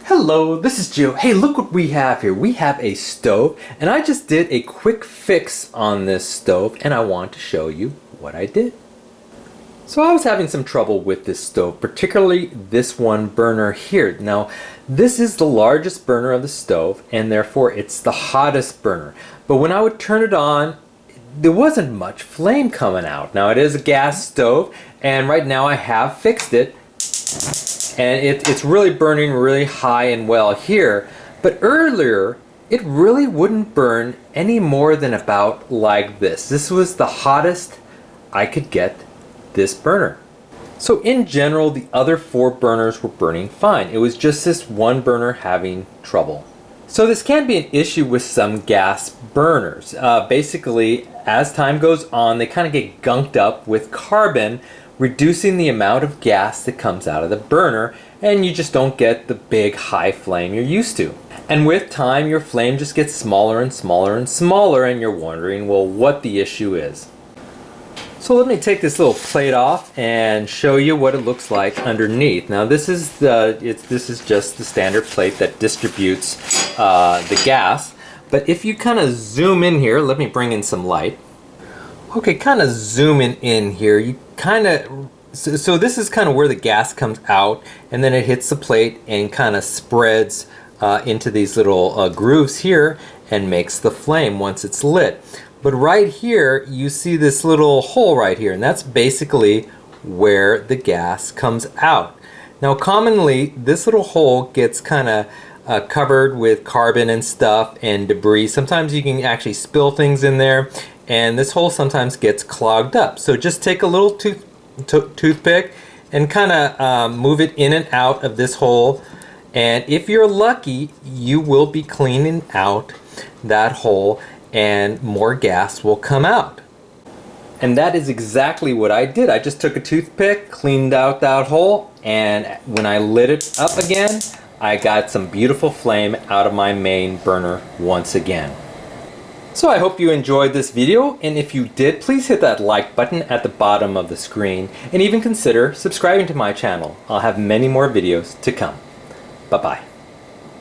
Hello, this is Joe. Hey, look what we have here. We have a stove, and I just did a quick fix on this stove, and I want to show you what I did. So I was having some trouble with this stove, particularly this one burner here. Now, this is the largest burner of the stove, and therefore it's the hottest burner. But when I would turn it on, there wasn't much flame coming out. Now, it is a gas stove, and right now I have fixed it. And it's really burning really high and well here, but earlier it really wouldn't burn any more than about like this. This was the hottest I could get this burner. So in general, the other 4 burners were burning fine. It was just this one burner having trouble. So this can be an issue with some gas burners. Basically, as time goes on, they kind of get gunked up with carbon, reducing the amount of gas that comes out of the burner, and you just don't get the big high flame you're used to. And with time, your flame just gets smaller and smaller and smaller, and you're wondering, well, what the issue is. So let me take this little plate off and show you what it looks like underneath. Now this is just the standard plate that distributes the gas. But if you kind of zoom in here, let me bring in some light. Okay, kind of zooming in here, you kind of, so this is kind of where the gas comes out, and then it hits the plate and kind of spreads into these little grooves here and makes the flame once it's lit. But right here, you see this little hole right here, and that's basically where the gas comes out. Now commonly, this little hole gets kind of covered with carbon and stuff and debris. Sometimes you can actually spill things in there, and this hole sometimes gets clogged up. So just take a little toothpick and kind of move it in and out of this hole, and if you're lucky, you will be cleaning out that hole and more gas will come out. And that is exactly what I did. I just took a toothpick, cleaned out that hole, and when I lit it up again, I got some beautiful flame out of my main burner once again. So I hope you enjoyed this video, and if you did, please hit that like button at the bottom of the screen, and even consider subscribing to my channel. I'll have many more videos to come. Bye-bye.